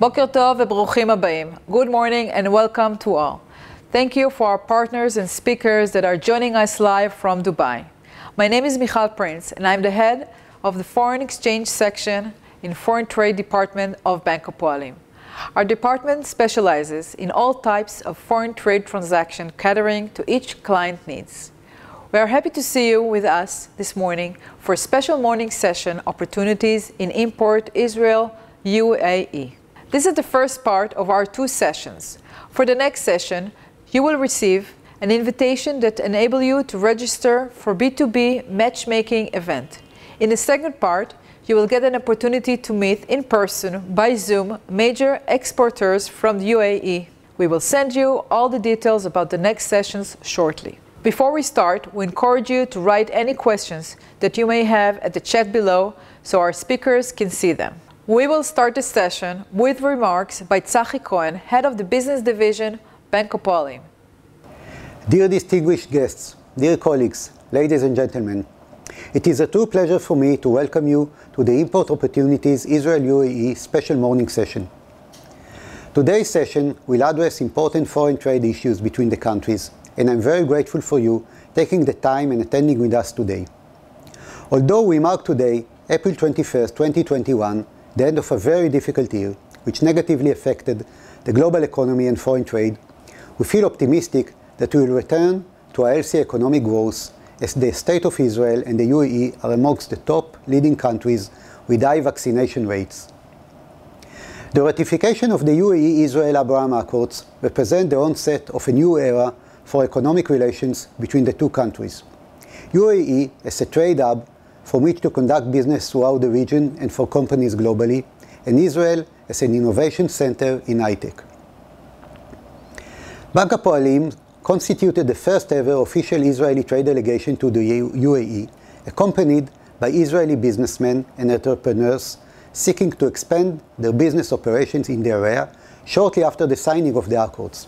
Boker Tov וברוכים הבאים. Good morning and welcome to all. Thank you for our partners and speakers that are joining us live from Dubai. My name is Michal Prince and I'm the head of the Foreign Exchange Section in Foreign Trade Department of Bank Hapoalim. Our department specializes in all types of foreign trade transaction catering to each client needs. We are happy to see you with us this morning for a special morning session opportunities in import Israel, UAE. This is the first part of our two sessions. For the next session, you will receive an invitation that enables you to register for B2B matchmaking event. In the second part, you will get an opportunity to meet in person by Zoom major exporters from the UAE. We will send you all the details about the next sessions shortly. Before we start, we encourage you to write any questions that you may have at the chat below so our speakers can see them. We will start the session with remarks by Tzachi Cohen, head of the business division, Bank Hapoalim. Dear distinguished guests, dear colleagues, ladies and gentlemen, it is a true pleasure for me to welcome you to the Import Opportunities Israel-UAE special morning session. Today's session will address important foreign trade issues between the countries, and I'm very grateful for you taking the time and attending with us today. Although we mark today, April 21st, 2021, the end of a very difficult year, which negatively affected the global economy and foreign trade, we feel optimistic that we will return to a healthy economic growth as the State of Israel and the UAE are amongst the top leading countries with high vaccination rates. The ratification of the UAE-Israel-Abraham Accords represent the onset of a new era for economic relations between the two countries. UAE as a trade hub from which to conduct business throughout the region and for companies globally, and Israel as an innovation center in high-tech. Bank Hapoalim constituted the first ever official Israeli trade delegation to the UAE, accompanied by Israeli businessmen and entrepreneurs seeking to expand their business operations in the area shortly after the signing of the Accords.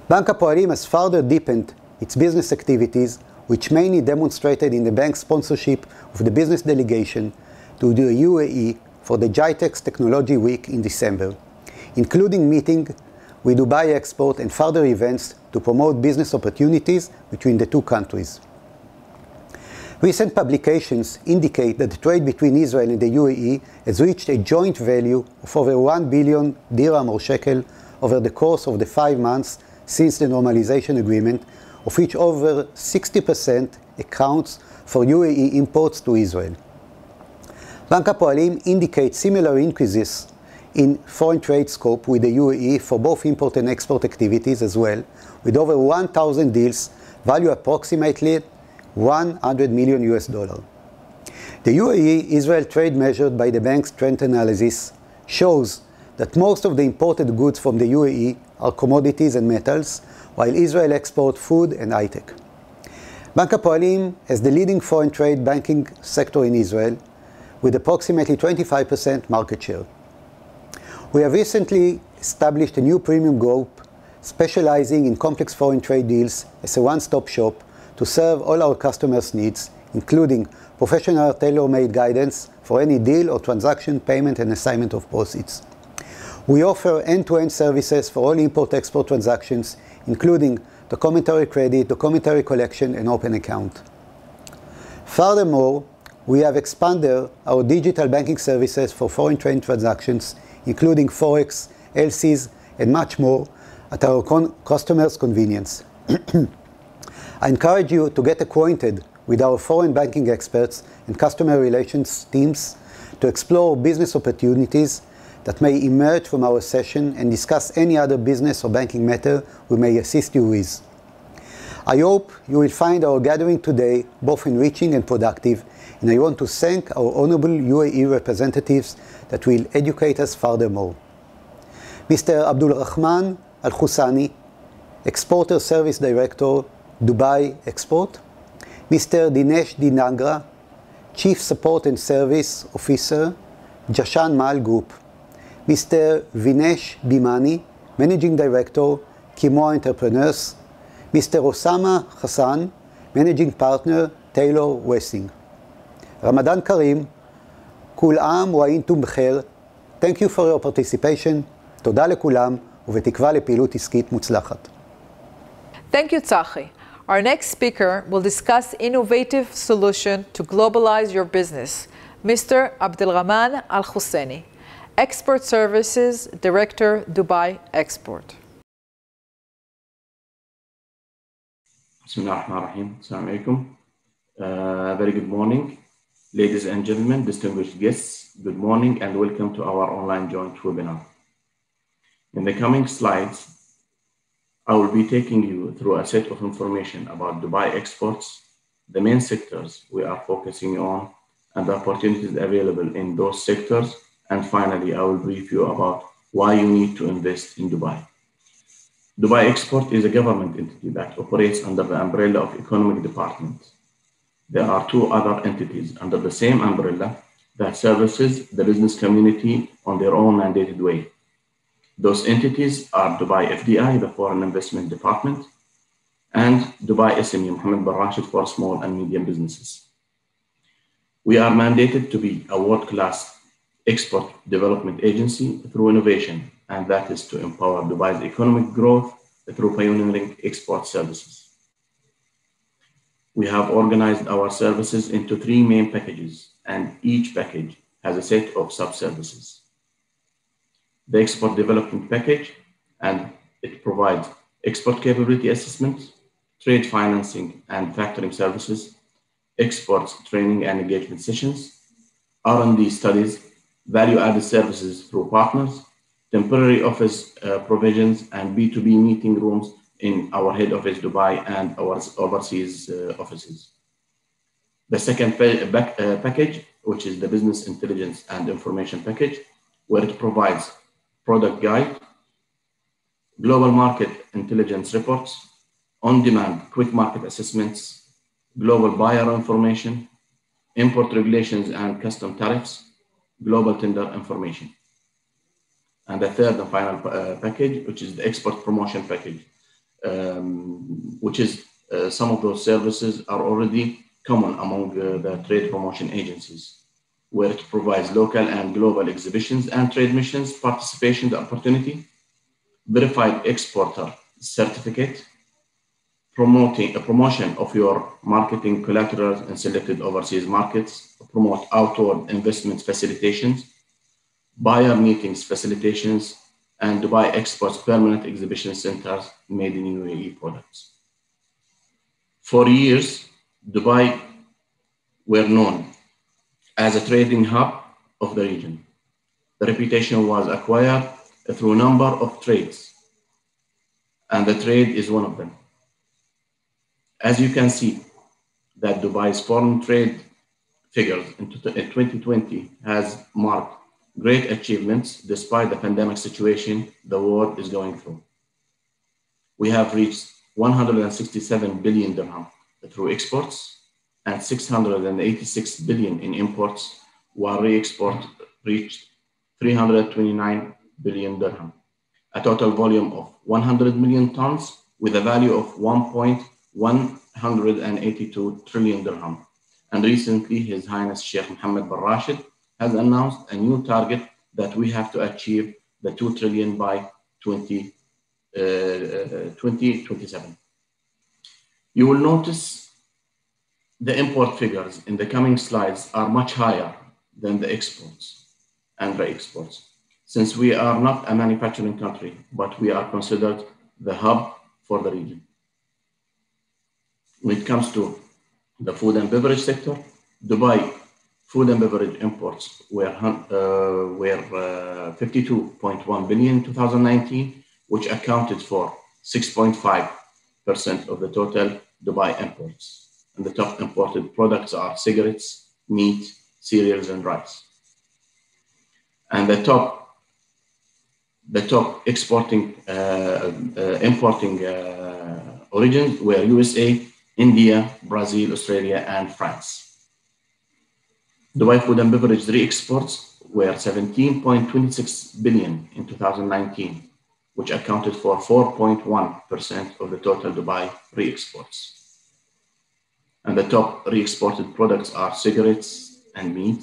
Bank Hapoalim has further deepened its business activities, which mainly demonstrated in the bank's sponsorship of the business delegation to the UAE for the GITEX Technology Week in December, including meeting with Dubai Export and further events to promote business opportunities between the two countries. Recent publications indicate that the trade between Israel and the UAE has reached a joint value of over 1 billion dirham or shekel over the course of the 5 months since the normalization agreement, of which over 60% accounts for UAE imports to Israel. Bank Hapoalim indicates similar increases in foreign trade scope with the UAE for both import and export activities as well, with over 1,000 deals valued approximately $100 million. The UAE-Israel trade measured by the bank's trend analysis shows that most of the imported goods from the UAE are commodities and metals, while Israel exports food and high-tech. Bank Hapoalim has the leading foreign trade banking sector in Israel, with approximately 25% market share. We have recently established a new premium group specializing in complex foreign trade deals as a one-stop shop to serve all our customers' needs, including professional tailor-made guidance for any deal or transaction, payment and assignment of proceeds. We offer end-to-end services for all import-export transactions, including documentary credit, documentary collection, and open account. Furthermore, we have expanded our digital banking services for foreign trade transactions, including Forex, LCs, and much more at our customers' convenience. I encourage you to get acquainted with our foreign banking experts and customer relations teams to explore business opportunities that may emerge from our session and discuss any other business or banking matter we may assist you with. I hope you will find our gathering today both enriching and productive, and I want to thank our honorable UAE representatives that will educate us furthermore. Mr. Abdul Rahman Al-Khusani, Exporter Service Director, Dubai Export. Mr. Dinesh Dinagra, Chief Support and Service Officer, Jashan Mal Group. Mr. Vinesh Bimani, Managing Director, Kimoa Entrepreneurs. Mr. Osama Hassan, Managing Partner, Taylor Wessing. Ramadan Karim, Kul Am wa Intum Bkhair, Thank you for your participation. תודה לכולם, ובתקווה לפעילות עסקית מוצלחת. Thank you, Tzachi. Our next speaker will discuss innovative solution to globalize your business, Mr. Abdelrahman Al-Husseini, Export Services Director, Dubai Export. Bismillahirrahmanirrahim. Assalamu alaikum. Very good morning. Ladies and gentlemen, distinguished guests, good morning and welcome to our online joint webinar. In the coming slides, I will be taking you through a set of information about Dubai exports, the main sectors we are focusing on, and the opportunities available in those sectors. And finally, I will brief you about why you need to invest in Dubai. Dubai Export is a government entity that operates under the umbrella of Economic Department. There are two other entities under the same umbrella that services the business community on their own mandated way. Those entities are Dubai FDI, the Foreign Investment Department, and Dubai SME, Mohammed bin Rashid, for small and medium businesses. We are mandated to be a world-class export development agency through innovation, and that is to empower Dubai's economic growth through pioneering export services. We have organized our services into three main packages, and each package has a set of sub-services. The export development package, and it provides export capability assessment, trade financing and factoring services, exports training and engagement sessions, R&D studies, value-added services through partners, temporary office provisions, and B2B meeting rooms in our head office Dubai and our overseas offices. The second package, which is the business intelligence and information package, where it provides product guide, global market intelligence reports, on-demand quick market assessments, global buyer information, import regulations and custom tariffs, global tender information. And the third and final package, which is the export promotion package, which is some of those services are already common among the trade promotion agencies, where it provides local and global exhibitions and trade missions, participation, the opportunity, verified exporter certificate, promoting a promotion of your marketing collaterals in selected overseas markets, promote outward investment facilitations, buyer meetings facilitations, and Dubai Exports permanent exhibition centers made in UAE products. For years, Dubai were known as a trading hub of the region. The reputation was acquired through a number of trades, and the trade is one of them. As you can see, that Dubai's foreign trade figures in 2020 has marked great achievements despite the pandemic situation the world is going through. We have reached 167 billion dirham through exports and 686 billion in imports, while re-export reached 329 billion dirham, a total volume of 100 million tons with a value of 1.182 trillion dirham. And recently, His Highness Sheikh Mohammed bin Rashid has announced a new target that we have to achieve the 2 trillion by 2027. You will notice the import figures in the coming slides are much higher than the exports and re-exports, since we are not a manufacturing country, but we are considered the hub for the region. When it comes to the food and beverage sector, Dubai food and beverage imports were 52.1 billion in 2019, which accounted for 6.5% of the total Dubai imports. And the top imported products are cigarettes, meat, cereals, and rice. And the top exporting, importing origins were USA, India, Brazil, Australia, and France. Dubai food and beverage re-exports were 17.26 billion in 2019, which accounted for 4.1% of the total Dubai re-exports. And the top re-exported products are cigarettes and meat.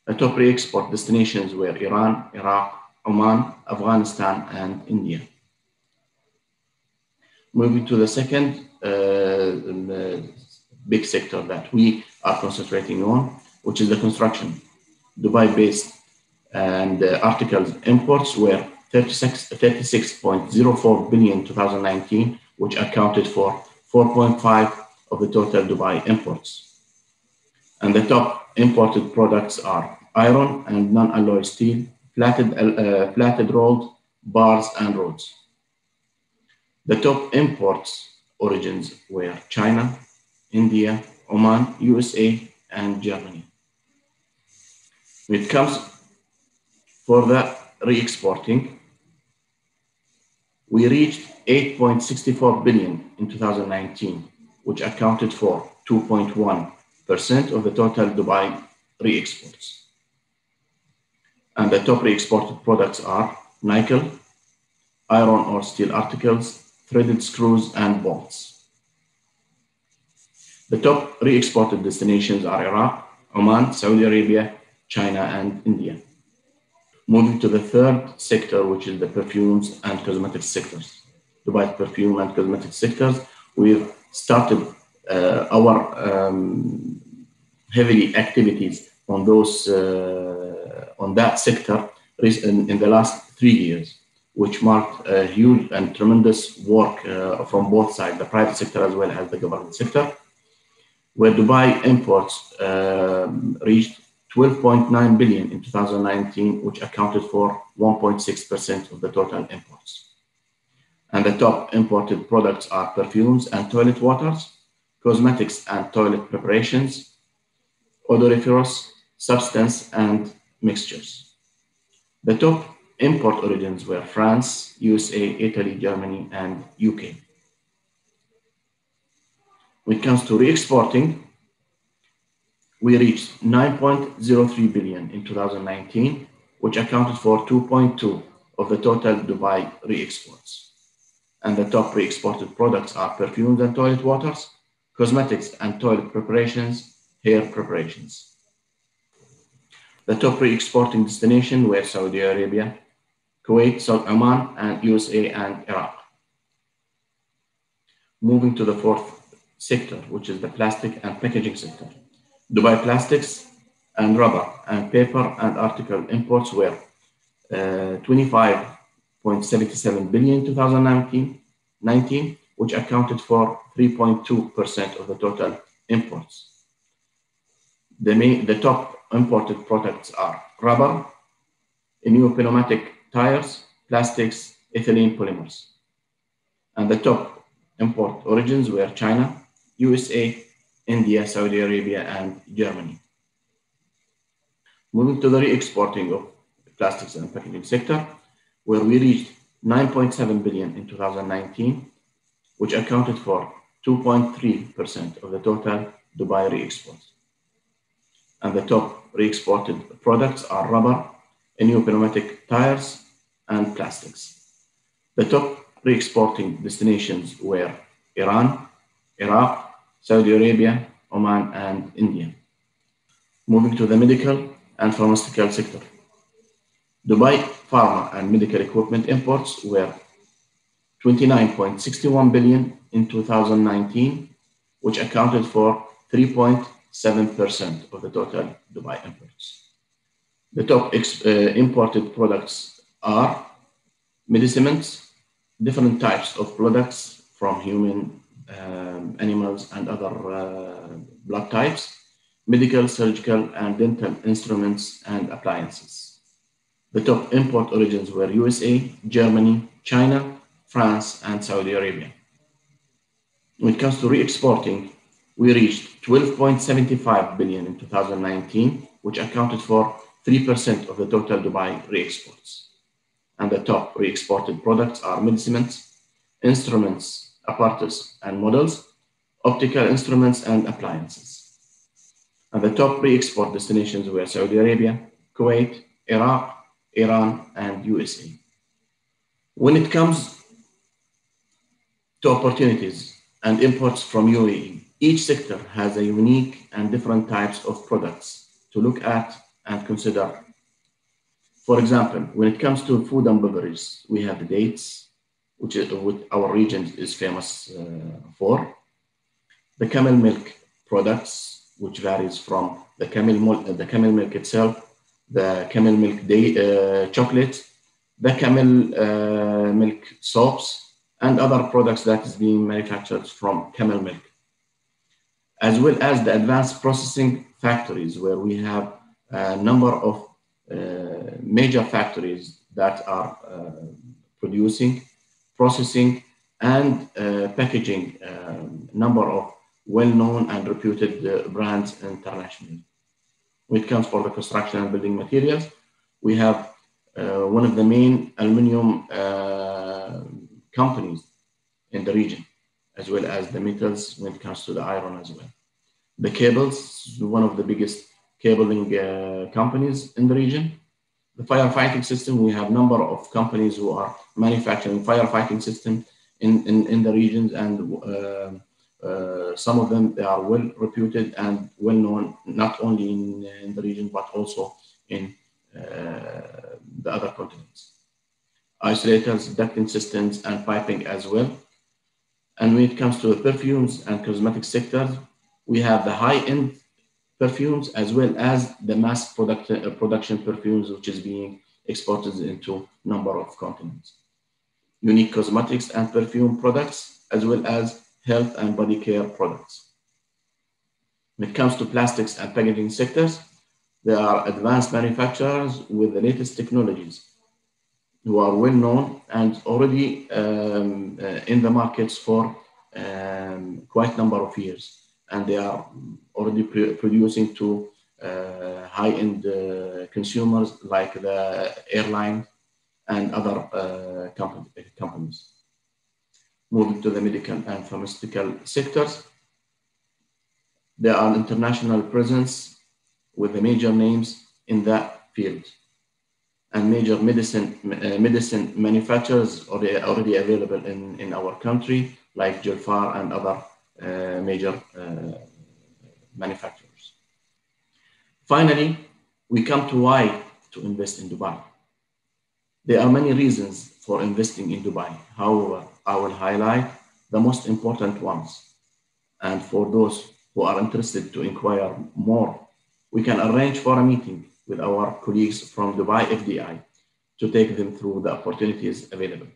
The top re-export destinations were Iran, Iraq, Oman, Afghanistan, and India. Moving to the second big sector that we are concentrating on, which is the construction. Dubai-based and articles imports were 36.04 billion in 2019, which accounted for 4.5% of the total Dubai imports. And the top imported products are iron and non-alloy steel, flatted rolled bars and rods. The top imports origins were China, India, Oman, USA, and Germany. When it comes for the re-exporting, we reached 8.64 billion in 2019, which accounted for 2.1% of the total Dubai re-exports. And the top re-exported products are nickel, iron or steel articles, threaded screws, and bolts. The top re-exported destinations are Iraq, Oman, Saudi Arabia, China, and India. Moving to the third sector, which is the perfumes and cosmetics sectors. Dubai perfume and cosmetics sectors, we've started our heavy activities on those on that sector in the last 3 years, which marked a huge and tremendous work from both sides, the private sector as well as the government sector, where Dubai imports reached 12.9 billion in 2019, which accounted for 1.6% of the total imports. And the top imported products are perfumes and toilet waters, cosmetics and toilet preparations, odoriferous substance and mixtures. The top import origins were France, USA, Italy, Germany, and UK. When it comes to re-exporting, we reached 9.03 billion in 2019, which accounted for 2.2% of the total Dubai re-exports. And the top re-exported products are perfumes and toilet waters, cosmetics and toilet preparations, hair preparations. The top re-exporting destinations were Saudi Arabia, Kuwait, South Oman, and USA and Iraq. Moving to the fourth sector, which is the plastic and packaging sector. Dubai plastics and rubber and paper and article imports were 25.77 billion in 2019, which accounted for 3.2% of the total imports. The top imported products are rubber, pneumatic tires, plastics, ethylene polymers. And the top import origins were China, USA, India, Saudi Arabia, and Germany. Moving to the re-exporting of plastics and packaging sector, where we reached 9.7 billion in 2019, which accounted for 2.3% of the total Dubai re-exports. And the top re-exported products are rubber, pneumatic tires, and plastics. The top re-exporting destinations were Iran, Iraq, Saudi Arabia, Oman, and India. Moving to the medical and pharmaceutical sector. Dubai pharma and medical equipment imports were 29.61 billion in 2019, which accounted for 3.7% of the total Dubai imports. The top imported products are medicaments, different types of products from human, animals, and other blood types, medical, surgical, and dental instruments and appliances. The top import origins were USA, Germany, China, France, and Saudi Arabia. When it comes to re-exporting, we reached 12.75 billion in 2019, which accounted for 3% of the total Dubai re-exports. And the top re-exported products are medicaments, instruments, apparatus and models, optical instruments, and appliances. And the top re-export destinations were Saudi Arabia, Kuwait, Iraq, Iran, and USA. When it comes to opportunities and imports from UAE, each sector has a unique and different types of products to look at and consider. For example, when it comes to food and beverages, we have the dates, which is what our region is famous for. The camel milk products, which varies from the camel milk itself, the camel milk chocolate, the camel milk soaps, and other products that is being manufactured from camel milk, as well as the advanced processing factories, where we have a number of major factories that are producing, processing, and packaging number of well-known and reputed brands internationally. When it comes for the construction and building materials, we have one of the main aluminum companies in the region, as well as the metals when it comes to the iron as well. The cables, one of the biggest cabling companies in the region. The firefighting system, we have a number of companies who are manufacturing firefighting system in the regions, and some of them, they are well reputed and well known, not only in the region, but also in the other continents. Isolators, ducting systems, and piping as well. And when it comes to the perfumes and cosmetic sectors, we have the high-end perfumes as well as the mass production perfumes, which is being exported into a number of continents. Unique cosmetics and perfume products, as well as health and body care products. When it comes to plastics and packaging sectors, there are advanced manufacturers with the latest technologies who are well known and already in the markets for quite a number of years. And they are already producing to high-end consumers like the airline and other companies. Moving to the medical and pharmaceutical sectors, there are international presence with the major names in that field, and major medicine manufacturers already available in our country, like Julfar and other major manufacturers. Finally, we come to why to invest in Dubai. There are many reasons for investing in Dubai. However, I will highlight the most important ones. And for those who are interested to inquire more, we can arrange for a meeting with our colleagues from Dubai FDI to take them through the opportunities available.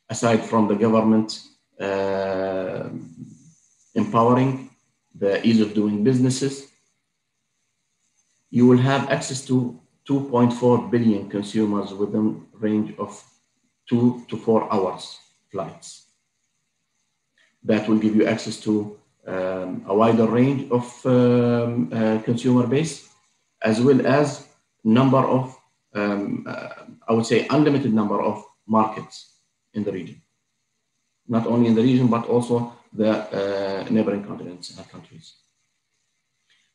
Aside from the government empowering the ease of doing businesses, you will have access to 2.4 billion consumers within range of 2 to 4 hours flights. That will give you access to a wider range of consumer base, as well as number of, I would say, unlimited number of markets in the region. Not only in the region, but also the neighboring continents and countries.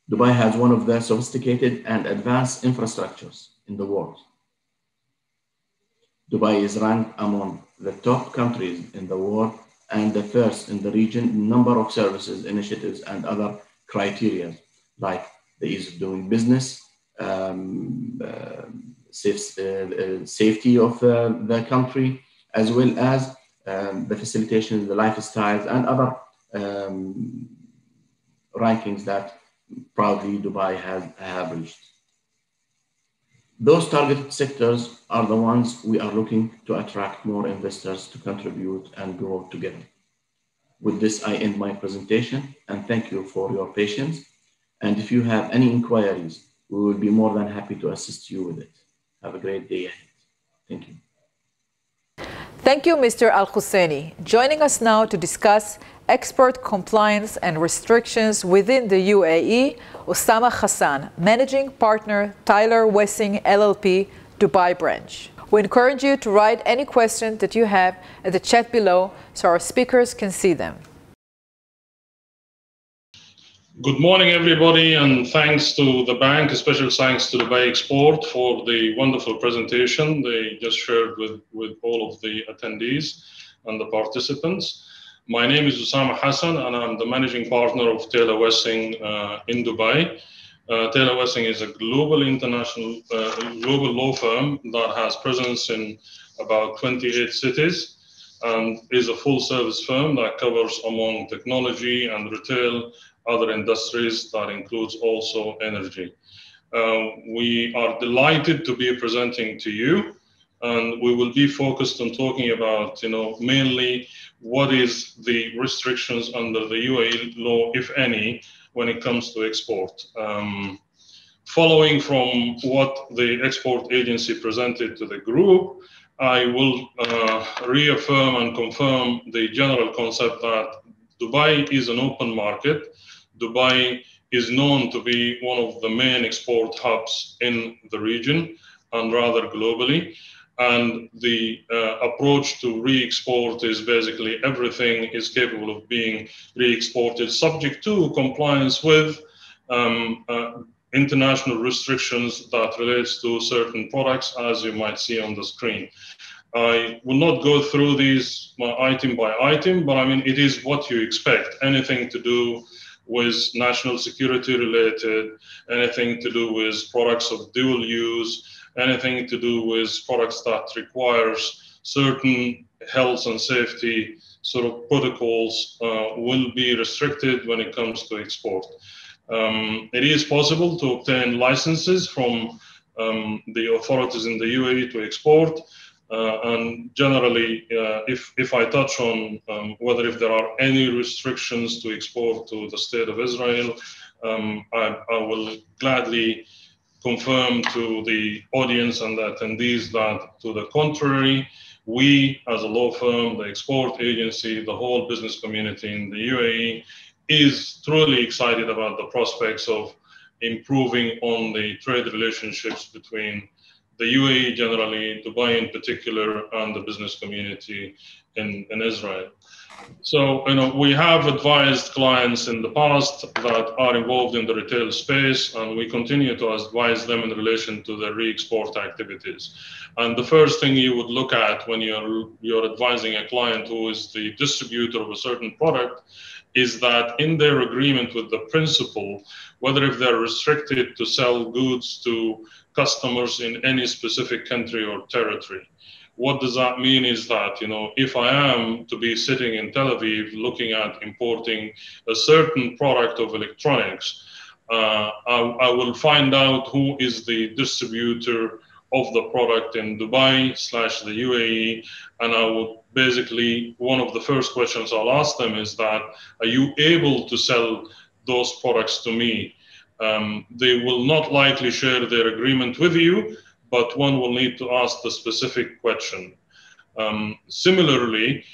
Dubai has one of the sophisticated and advanced infrastructures in the world. Dubai is ranked among the top countries in the world and the first in the region number of services, initiatives, and other criteria, like the ease of doing business, safety of the country, as well as the facilitation, the lifestyles, and other rankings that proudly Dubai have reached. Those targeted sectors are the ones we are looking to attract more investors to contribute and grow together. With this, I end my presentation and thank you for your patience. And if you have any inquiries, we will be more than happy to assist you with it. Have a great day ahead. Thank you. Thank you, Mr. Al-Husseini. Joining us now to discuss export compliance and restrictions within the UAE, Osama Hassan, Managing Partner, Tyler Wessing LLP, Dubai branch. We encourage you to write any questions that you have at the chat below so our speakers can see them. Good morning, everybody, and thanks to the bank, special thanks to Dubai Export for the wonderful presentation they just shared with all of the attendees and the participants. My name is Osama Hassan, and I'm the managing partner of Taylor Wessing in Dubai. Taylor Wessing is a global global law firm that has presence in about 28 cities and is a full-service firm that covers among technology and retail, other industries that includes also energy. We are delighted to be presenting to you, and we will be focused on talking about, mainly what is the restrictions under the UAE law, if any, when it comes to export. Following from what the export agency presented to the group, I will reaffirm and confirm the general concept that Dubai is an open market. Dubai is known to be one of the main export hubs in the region and rather globally. And the approach to re-export is basically everything is capable of being re-exported, subject to compliance with international restrictions that relates to certain products, as you might see on the screen. I will not go through these item by item, but I mean, it is what you expect. Anything to do with national security related, anything to do with products of dual use, anything to do with products that requires certain health and safety sort of protocols will be restricted when it comes to export. It is possible to obtain licenses from the authorities in the UAE to export. And generally, if I touch on whether if there are any restrictions to export to the State of Israel, I will gladly confirm to the audience and the attendees that, to the contrary, we as a law firm, the export agency, the whole business community in the UAE is truly excited about the prospects of improving on the trade relationships between the UAE generally, Dubai in particular, and the business community in Israel. So, we have advised clients in the past that are involved in the retail space, and we continue to advise them in relation to their re-export activities. And the first thing you would look at when you're advising a client who is the distributor of a certain product is that in their agreement with the principal, whether if they're restricted to sell goods to customers in any specific country or territory. What does that mean is that, if I am to be sitting in Tel Aviv looking at importing a certain product of electronics, I will find out who is the distributor of the product in Dubai / the UAE, and I will basically, one of the first questions I'll ask them is that, are you able to sell those products to me? They will not likely share their agreement with you, but one will need to ask the specific question. Similarly,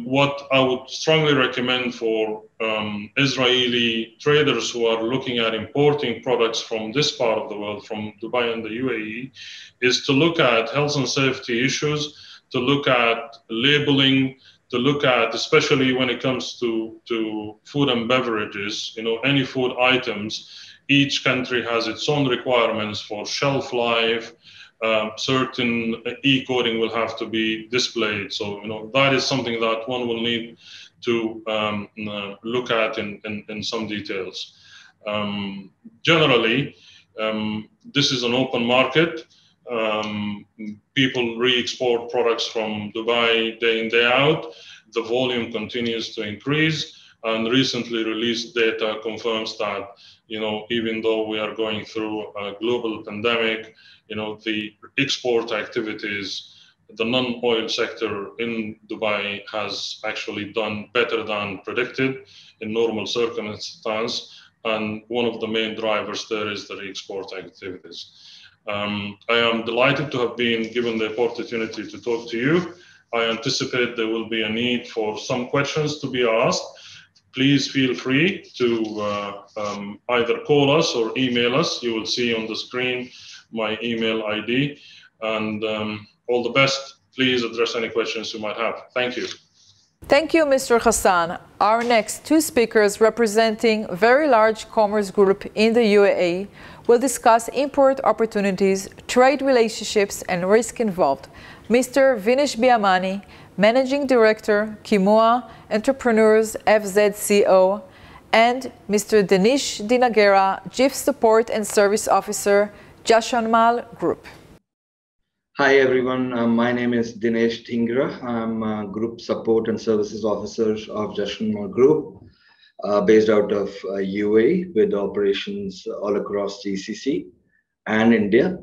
what I would strongly recommend for Israeli traders who are looking at importing products from this part of the world, from Dubai and the UAE, is to look at health and safety issues, to look at labeling, to look at, especially when it comes to food and beverages, any food items, each country has its own requirements for shelf life. Certain e-coding will have to be displayed. So, that is something that one will need to look at in some details. Generally, this is an open market. People re-export products from Dubai day in, day out. The volume continues to increase, and recently released data confirms that, even though we are going through a global pandemic, the export activities, the non-oil sector in Dubai has actually done better than predicted in normal circumstances. And one of the main drivers there is the re-export activities. I am delighted to have been given the opportunity to talk to you. I anticipate there will be a need for some questions to be asked. Please feel free to either call us or email us. You will see on the screen my email ID. And all the best. Please address any questions you might have. Thank you. Thank you, Mr. Hassan. Our next two speakers, representing a very large commerce group in the UAE, will discuss import opportunities, trade relationships, and risk involved. Mr. Vinesh Biamani, Managing Director, Kimua Entrepreneurs FZCO, and Mr. Danish Dinagera, Chief Support and Service Officer, Jashanmal Group. Hi everyone, my name is Dinesh Dhingra. I'm Group Support and Services Officer of Jashanmal Group, based out of UAE with operations all across GCC and India.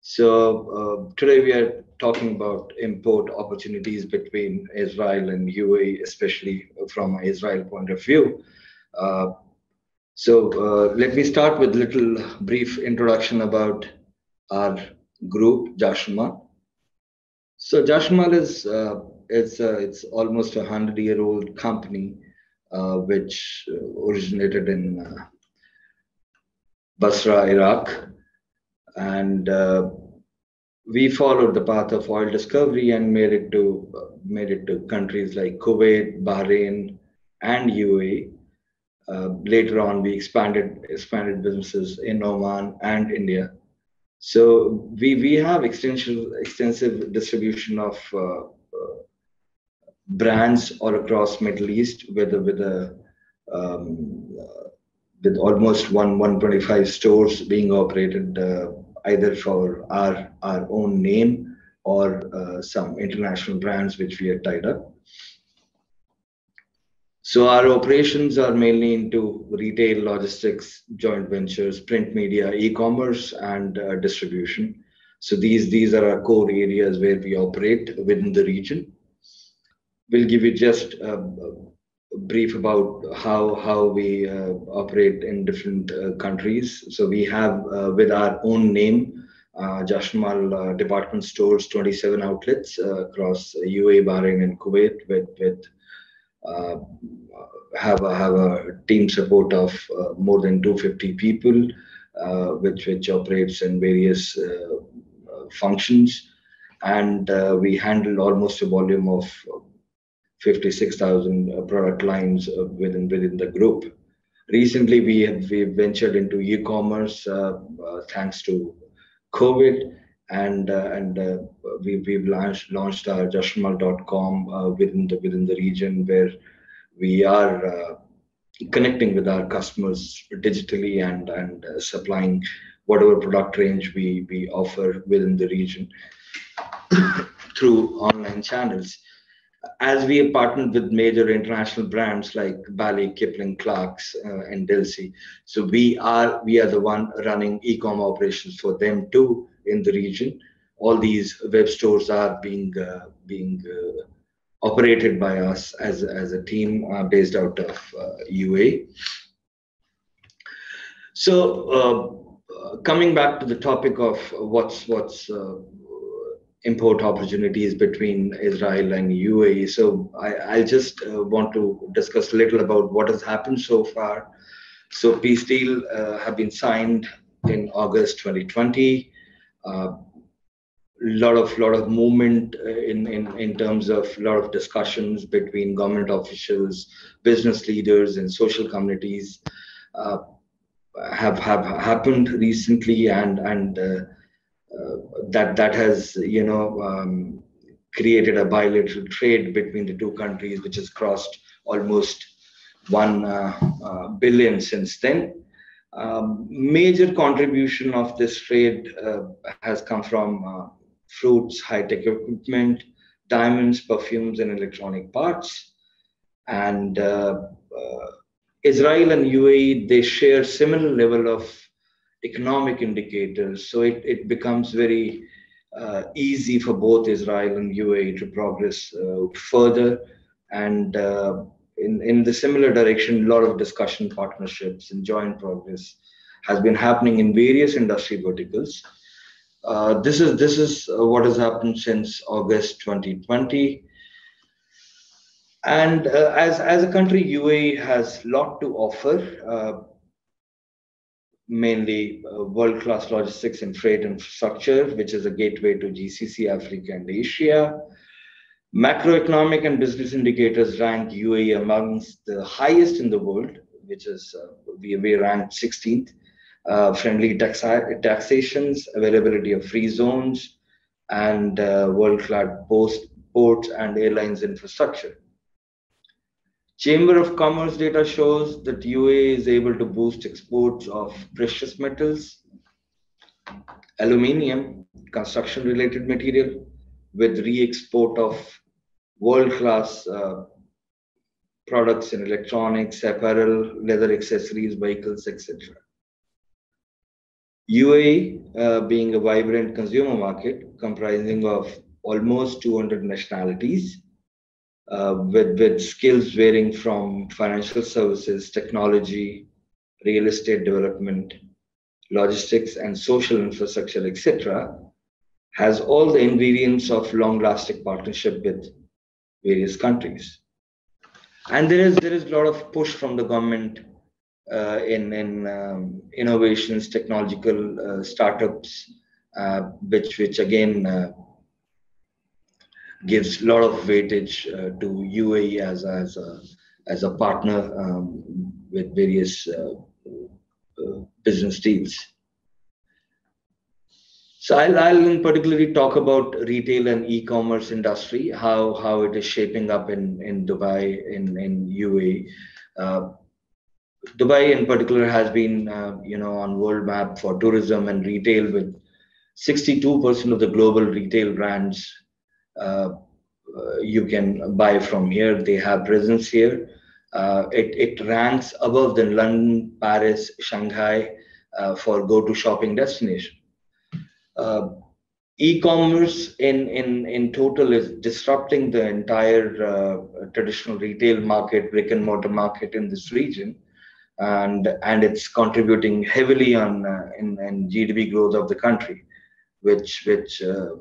So today we are talking about import opportunities between Israel and UAE, especially from an Israel point of view. Let me start with a little brief introduction about our group, Jashanmal. So Jashanmal is it's almost 100-year-old company which originated in Basra, Iraq, and we followed the path of oil discovery and made it to countries like Kuwait, Bahrain, and UAE. Later on, we expanded businesses in Oman and India. So we have extensive distribution of brands all across Middle East with almost 125 stores being operated either for our own name or some international brands which we are tied up. So our operations are mainly into retail, logistics, joint ventures, print media, e-commerce, and distribution. So these are our core areas where we operate within the region. We'll give you just a brief about how we operate in different countries. So we have with our own name, Jashanmal department stores, 27 outlets across UAE, Bahrain, and Kuwait with have a team support of more than 250 people, which operates in various functions, and we handle almost a volume of 56,000 product lines within the group. Recently, we've ventured into e-commerce thanks to COVID, and we've launched our Jashanmal.com within the region, where we are connecting with our customers digitally and supplying whatever product range we offer within the region through online channels. As we have partnered with major international brands like Bally, Kipling, Clarks, and Delsey, so we are the one running e-com operations for them too in the region. All these web stores are being operated by us as a team based out of UAE. So coming back to the topic of what's import opportunities between Israel and UAE. So I just want to discuss a little about what has happened so far. So peace deal have been signed in August 2020. Lot of movement in terms of a lot of discussions between government officials, business leaders, and social communities have happened recently, and that has created a bilateral trade between the two countries, which has crossed almost 1 billion since then. Major contribution of this trade has come from fruits, high-tech equipment, diamonds, perfumes, and electronic parts. And Israel and UAE, they share similar level of economic indicators. So it becomes very easy for both Israel and UAE to progress further. And in the similar direction, a lot of discussion, partnerships, and joint progress has been happening in various industry verticals. This is what has happened since August 2020. And as a country, UAE has a lot to offer, mainly world-class logistics and freight infrastructure, which is a gateway to GCC, Africa, and Asia. Macroeconomic and business indicators rank UAE amongst the highest in the world, which is we ranked 16th. Friendly taxations, availability of free zones, and world-class ports and airlines infrastructure. Chamber of Commerce data shows that UAE is able to boost exports of precious metals, aluminium, construction-related material, with re-export of world-class products in electronics, apparel, leather accessories, vehicles, etc. UAE, being a vibrant consumer market comprising of almost 200 nationalities, with skills varying from financial services, technology, real estate development, logistics, and social infrastructure, etc., has all the ingredients of long-lasting partnership with various countries. And there is a lot of push from the government in innovations, technological startups, which again gives a lot of weightage to UAE as a partner with various business deals. So I'll in particularly talk about retail and e-commerce industry, how it is shaping up in Dubai, in UAE. Dubai in particular has been on world map for tourism and retail, with 62% of the global retail brands you can buy from here. They have presence here. It ranks above the London, Paris, Shanghai for go-to shopping destination. E-commerce in total is disrupting the entire traditional retail market, brick and mortar market in this region, and it's contributing heavily in GDP growth of the country, which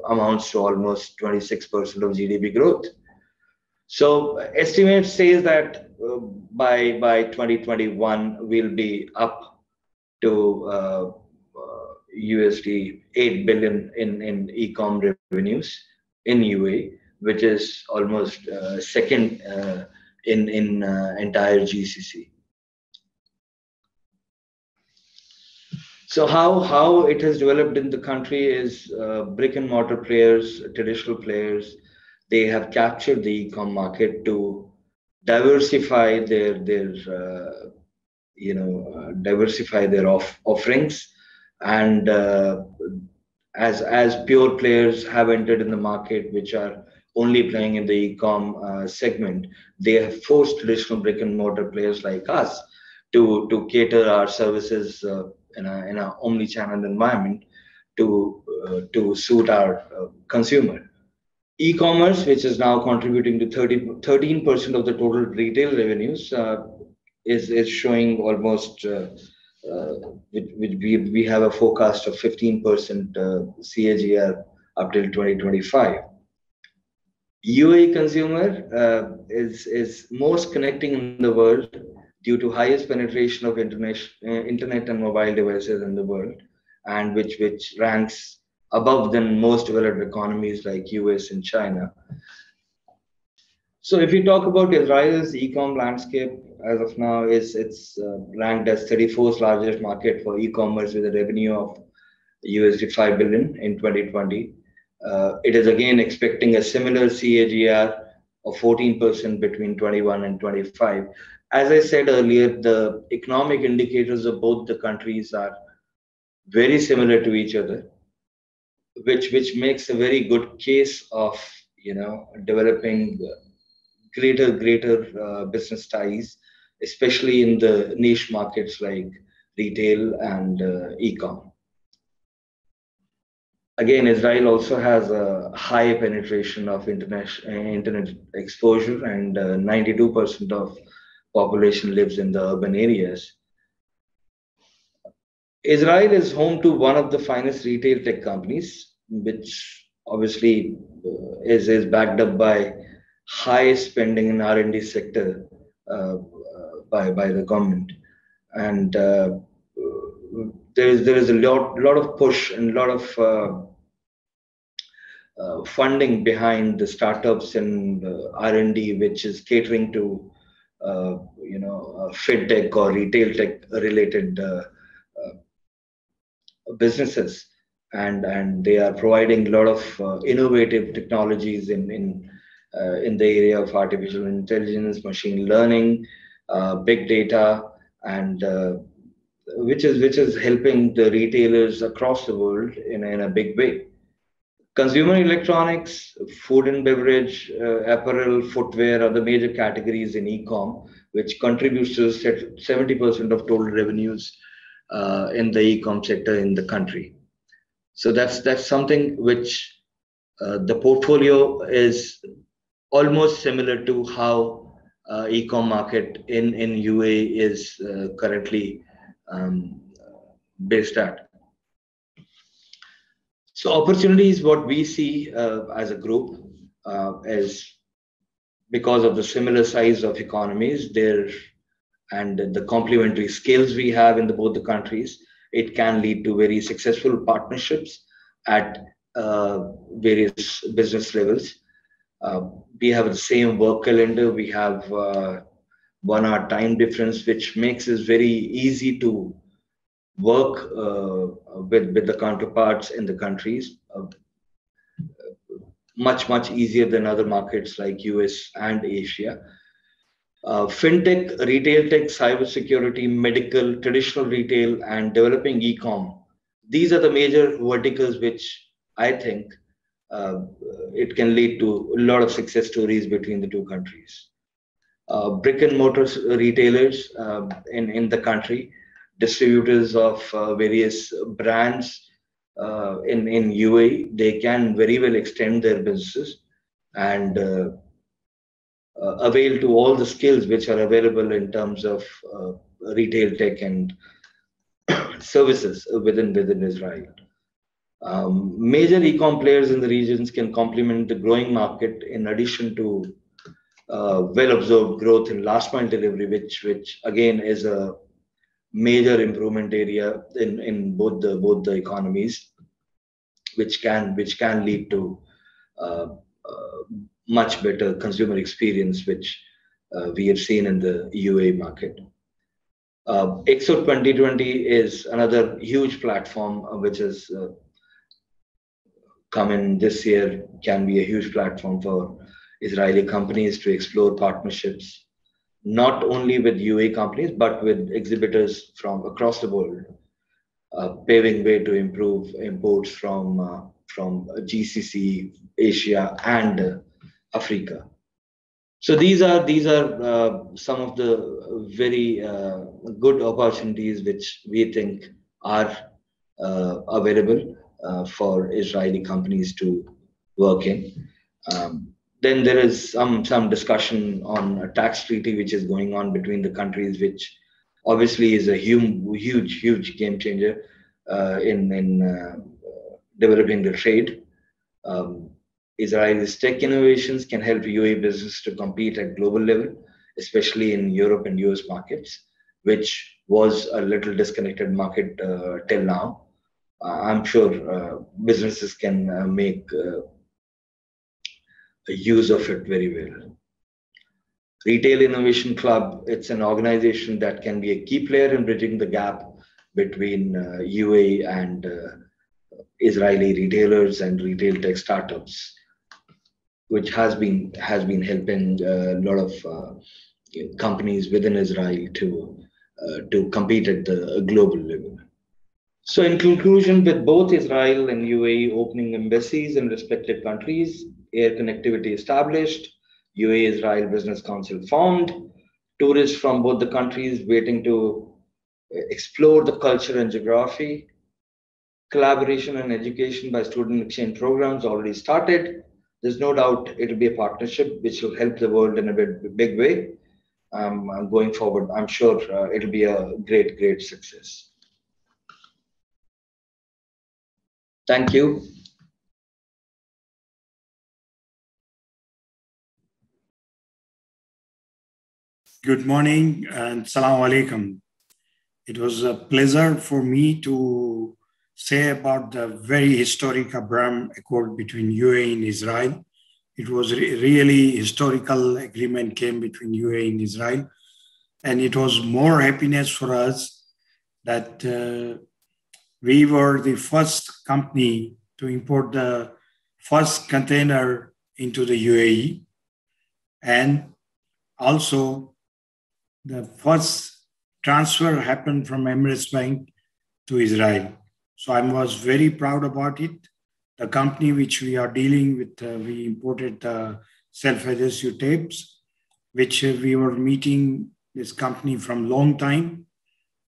amounts to almost 26% of GDP growth. So estimate says that by 2021 we'll be up to USD 8 billion in e-com revenues in UAE, which is almost second in entire GCC. So how it has developed in the country is brick and mortar players, traditional players, they have captured the e-com market to diversify their offerings. And as pure players have entered in the market, which are only playing in the e-com segment, they have forced traditional brick and mortar players like us to cater our services in an omni-channel environment to suit our consumer. E-commerce, which is now contributing to 13% of the total retail revenues, is showing almost. We have a forecast of 15% CAGR up till 2025. UAE consumer is most connecting in the world due to highest penetration of internet and mobile devices in the world, and which ranks above than most developed economies like US and China. So if we talk about Israel's e-com landscape, as of now, it's ranked as 34th largest market for e-commerce with a revenue of USD 5 billion in 2020. It is again expecting a similar CAGR of 14% between 21 and 25. As I said earlier, the economic indicators of both the countries are very similar to each other, which makes a very good case of developing greater business ties, especially in the niche markets like retail and e-com. Again, Israel also has a high penetration of internet exposure, and 92% of population lives in the urban areas. Israel is home to one of the finest retail tech companies, which obviously is backed up by high spending in R&D sector by the government, and there is a lot of push and a lot of funding behind the startups and R&D, which is catering to fintech or retail tech related businesses, and they are providing a lot of innovative technologies in in the area of artificial intelligence, machine learning, big data, and which is helping the retailers across the world in a big way. Consumer electronics, food and beverage, apparel, footwear are the major categories in e-com, which contributes to 70% of total revenues in the e-com sector in the country. So that's something which the portfolio is almost similar to how e-com market in UAE is currently based at. So opportunities, what we see as a group is because of the similar size of economies there and the complementary skills we have in both the countries, it can lead to very successful partnerships at various business levels. We have the same work calendar. We have 1 hour time difference, which makes it very easy to work with the counterparts in the countries. Much easier than other markets like US and Asia. Fintech, retail tech, cybersecurity, medical, traditional retail, and developing e-com. These are the major verticals which I think it can lead to a lot of success stories between the two countries. Brick and mortar retailers in the country, distributors of various brands in UAE, they can very well extend their businesses and avail to all the skills which are available in terms of retail tech and services within Israel. Major e-com players in the regions can complement the growing market in addition to well-observed growth in last mile delivery, which again is a major improvement area in both the economies, which can lead to much better consumer experience, which we have seen in the UAE market. Exo 2020 is another huge platform which has come in this year, can be a huge platform for Israeli companies to explore partnerships, not only with UAE companies, but with exhibitors from across the world, paving way to improve imports from GCC, Asia, and Africa. So these are some of the very good opportunities which we think are available for Israeli companies to work in. Then there is some discussion on a tax treaty which is going on between the countries, which obviously is a huge game changer in developing the trade. Israel's tech innovations can help UAE business to compete at global level, especially in Europe and US markets, which was a little disconnected market till now. I'm sure businesses can make use of it very well. Retail Innovation Club, it's an organization that can be a key player in bridging the gap between UAE and Israeli retailers and retail tech startups, which has been helping a lot of companies within Israel to compete at the global level. So in conclusion, with both Israel and UAE opening embassies in respective countries, air connectivity established, UAE-Israel Business Council formed, tourists from both the countries waiting to explore the culture and geography, collaboration and education by student exchange programs already started. There's no doubt it will be a partnership which will help the world in a big way. Going forward, I'm sure it'll be a great success. Thank you. Good morning and Assalamu alaikum. It was a pleasure for me to say about the very historic Abraham Accord between UAE and Israel. It was really historical agreement came between UAE and Israel. And it was more happiness for us that we were the first company to import the first container into the UAE. And also, the first transfer happened from Emirates Bank to Israel. So I was very proud about it. The company which we are dealing with, we imported self-adhesive tapes, which we were meeting this company from long time.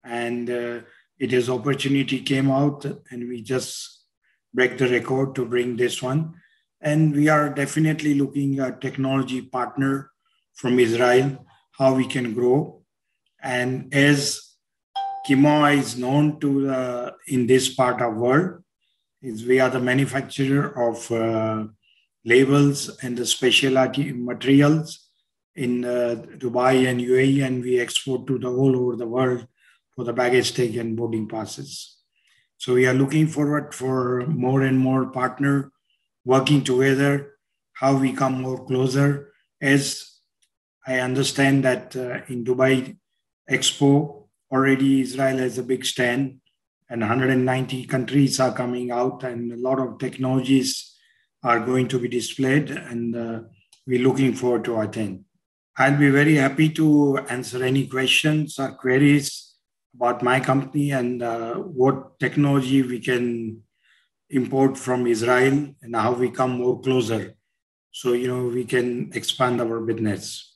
And it is opportunity came out and we just break the record to bring this one. And we are definitely looking at technology partner from Israel, how we can grow. And as Chemours is known to in this part of world, we are the manufacturer of labels and the specialty materials in Dubai and UAE, and we export to the all over the world for the baggage tag and boarding passes. So we are looking forward for more and more partner working together, how we come more closer. As I understand that in Dubai Expo, already Israel has a big stand and 190 countries are coming out and a lot of technologies are going to be displayed, and we're looking forward to attend. I'll be very happy to answer any questions or queries about my company and what technology we can import from Israel and how we come more closer. So, we can expand our business.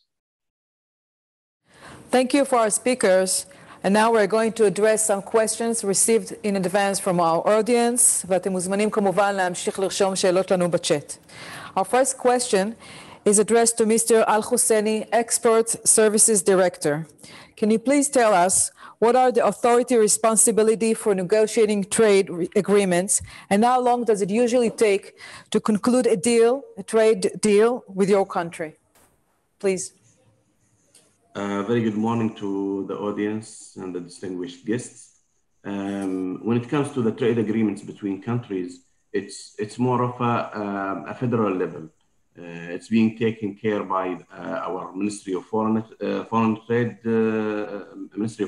Thank you for our speakers. And now we're going to address some questions received in advance from our audience. ואתם מוזמנים כמובן להמשיך לרשום שאלות לנו בצ'אט. Our first question is addressed to Mr. Al-Husseini, Export Services Director. Can you please tell us what are the authority responsibility for negotiating trade agreements, and how long does it usually take to conclude a trade deal with your country? Please. Very good morning to the audience and the distinguished guests. When it comes to the trade agreements between countries, it's more of a federal level. It's being taken care by our Ministry of Foreign Trade, Ministry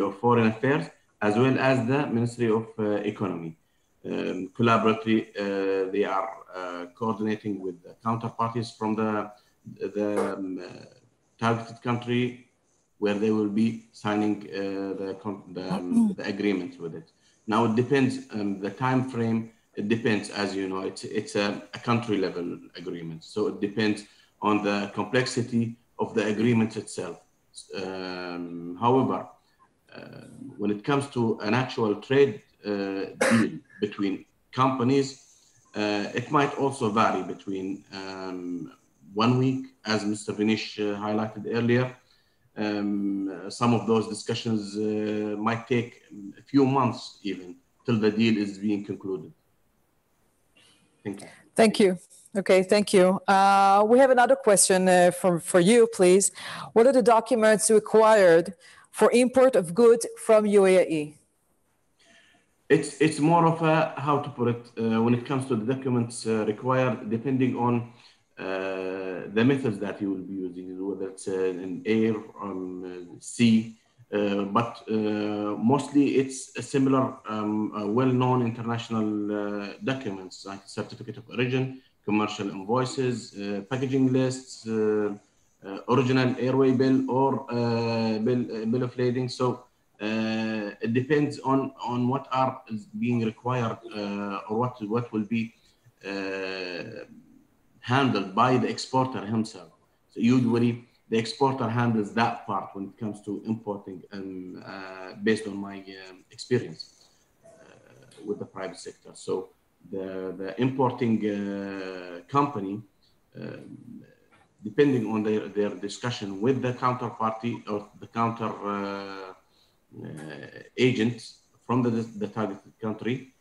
of Foreign Affairs, as well as the Ministry of Economy. Collaboratively, they are coordinating with the counterparties from the targeted country where they will be signing the agreement with it. Now it depends the time frame. It depends, as you know, it's a country level agreement. So it depends on the complexity of the agreement itself. However, when it comes to an actual trade deal between companies, it might also vary between 1 week, as Mr. Vinish highlighted earlier. Some of those discussions might take a few months even till the deal is being concluded. Thank you. Thank you. Okay, thank you. We have another question for you, please. What are the documents required for import of goods from UAE? It's more of a, how to put it, when it comes to the documents required, depending on the methods that you will be using, whether it's in air, sea, but mostly it's a similar well-known international documents like certificate of origin, commercial invoices, packaging lists, original airway bill or bill of lading. So it depends on what are being required or what will be handled by the exporter himself. So usually the exporter handles that part when it comes to importing, and based on my experience with the private sector. So the importing company, depending on their discussion with the counterparty or the counter agent from the targeted country,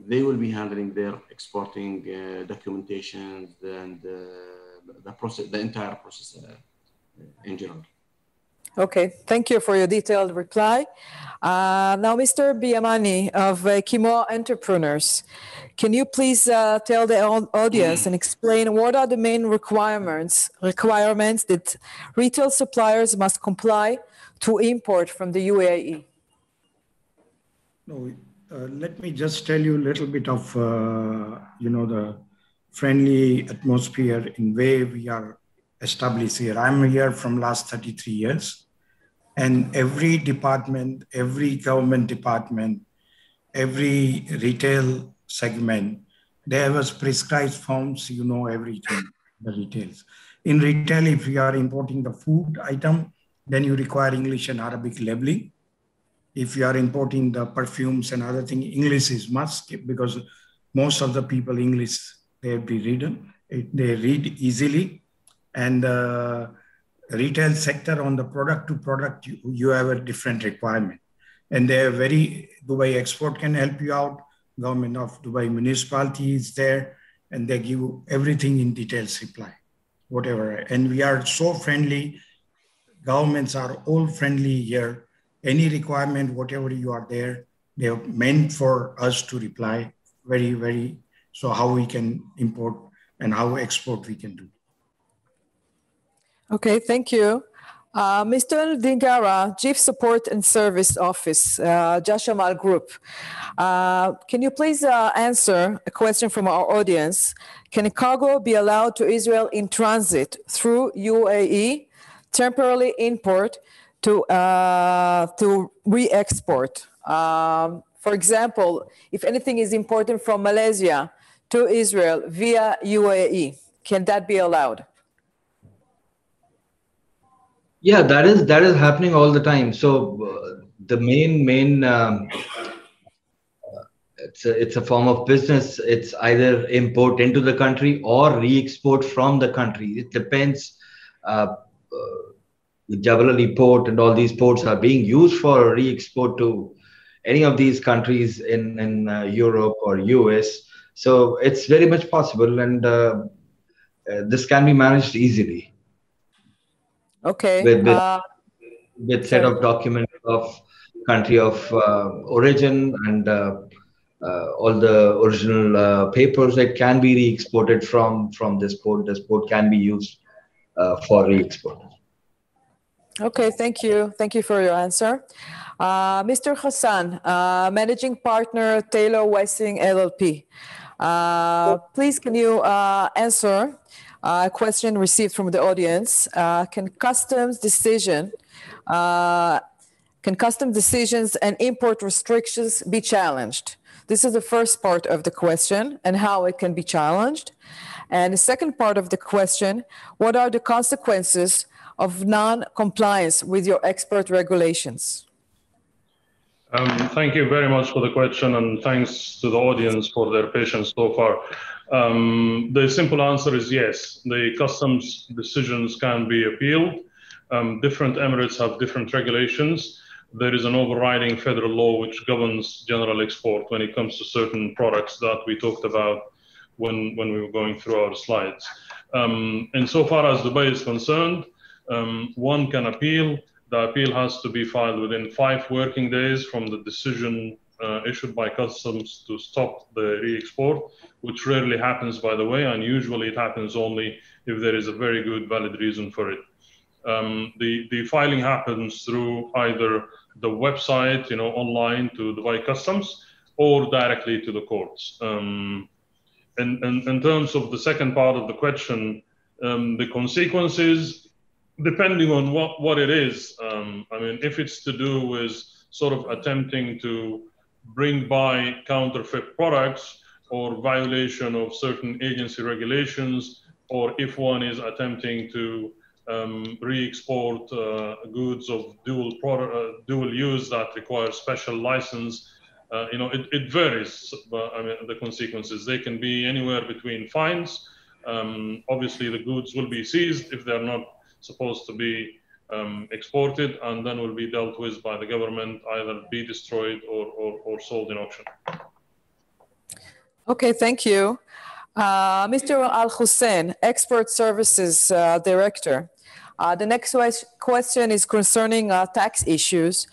they will be handling their exporting documentations and the process, the entire process in general. Okay, thank you for your detailed reply. Now, Mr. Biamani of Chemours Entrepreneurs, can you please tell the audience and explain what are the main requirements that retail suppliers must comply to import from the UAE? No, let me just tell you a little bit of, the friendly atmosphere in way we are established here. I'm here from last 33 years, and every department, every government department, every retail segment, they have a prescribed forms, you know everything, the retails. In retail, if you are importing the food item, then you require English and Arabic labeling. If you are importing the perfumes and other things, English is must, because most of the people English, they read easily. And the retail sector on the product to product, you have a different requirement. And they are Dubai Export can help you out. Government of Dubai municipality is there, and they give everything in details reply, whatever. And we are so friendly. Governments are all friendly here. Any requirement, whatever you are there, they are meant for us to reply very, so how we can import and how export we can do. Okay, thank you. Mr. Dingara, Chief Support and Service Office, Jashamal Group. Can you please answer a question from our audience? Can cargo be allowed to Israel in transit through UAE, temporarily import to re-export? For example, if anything is imported from Malaysia to Israel via UAE, can that be allowed? Yeah, that is happening all the time. So the main it's a form of business. It's either import into the country or re-export from the country. It depends. Jebel Ali port and all these ports are being used for re-export to any of these countries in Europe or US. So it's very much possible, and this can be managed easily. Okay. With set of documents of country of origin and all the original papers that can be re-exported from this port. This port can be used for re-export. Okay, thank you. Thank you for your answer. Mr. Hassan, Managing Partner, Taylor Wessing LLP. Please, can you answer a question received from the audience? Can customs decisions and import restrictions be challenged? This is the first part of the question, and how it can be challenged. And the second part of the question, what are the consequences of non-compliance with your export regulations? Thank you very much for the question, and thanks to the audience for their patience so far. The simple answer is yes. The customs decisions can be appealed. Different emirates have different regulations. There is an overriding federal law which governs general export when it comes to certain products that we talked about when we were going through our slides. And so far as Dubai is concerned, one can appeal. The appeal has to be filed within 5 working days from the decision issued by customs to stop the re-export, which rarely happens, by the way, and usually it happens only if there is a very good valid reason for it. The filing happens through either the website, online to Dubai Customs, or directly to the courts. In terms of the second part of the question, the consequences, depending on what it is, if it's to do with sort of attempting to bring by counterfeit products or violation of certain agency regulations, or if one is attempting to re-export goods of dual use that require special license, it varies. The consequences, they can be anywhere between fines. Obviously, the goods will be seized if they're not supposed to be exported, and then will be dealt with by the government, either be destroyed or sold in auction. Okay, thank you. Mr. Al Hussein, Export Services Director. The next question is concerning tax issues.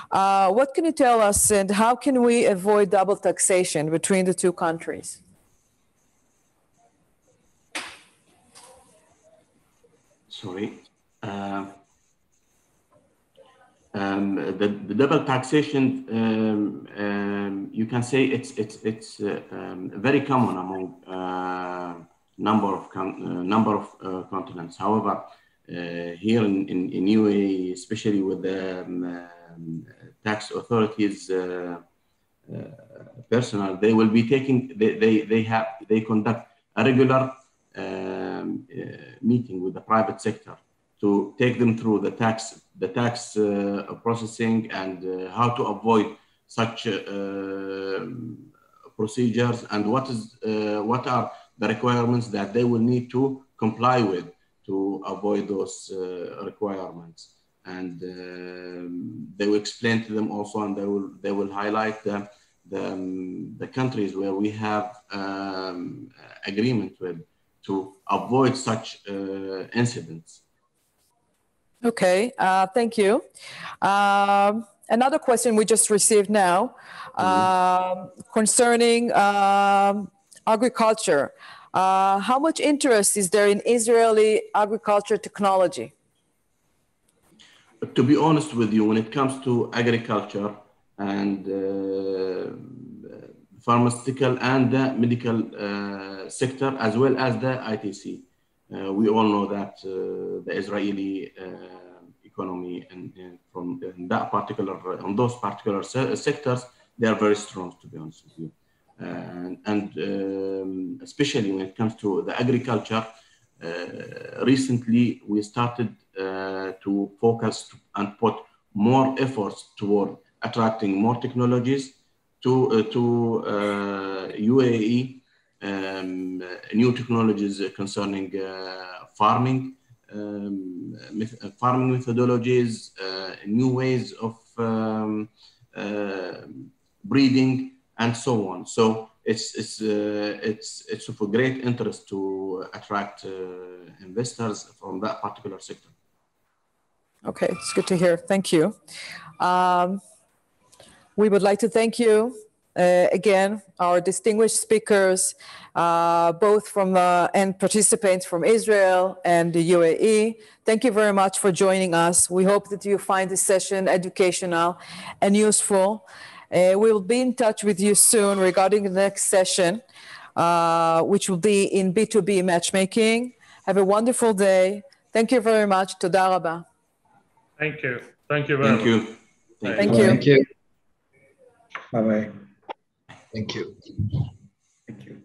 What can you tell us, and how can we avoid double taxation between the two countries? Sorry. The double taxation, you can say it's very common among number of continents. However, here in UAE, especially with the tax authorities personnel, they will be taking, they conduct a regular meeting with the private sector to take them through the tax processing and how to avoid such procedures, and what are the requirements that they will need to comply with to avoid those requirements. And they will explain to them also, and they will highlight the countries where we have agreement with to avoid such incidents. Okay, thank you. Another question we just received now concerning agriculture. How much interest is there in Israeli agriculture technology? To be honest with you, when it comes to agriculture and pharmaceutical and the medical sector, as well as the ITC, we all know that the Israeli economy and from that particular, on those particular sectors, they are very strong, to be honest with you. And especially when it comes to the agriculture, recently we started to focus and put more efforts toward attracting more technologies to UAE, new technologies concerning farming methodologies, new ways of breeding, and so on. So it's of a great interest to attract investors from that particular sector. Okay, it's good to hear. Thank you. We would like to thank you again, our distinguished speakers, both from and participants from Israel and the UAE. Thank you very much for joining us. We hope that you find this session educational and useful. We'll be in touch with you soon regarding the next session, which will be in B2B matchmaking. Have a wonderful day. Thank you very much. Toda rabba. Thank you. Thank you very much. Thank you. Thank you. Bye-bye. Thank you. Thank you.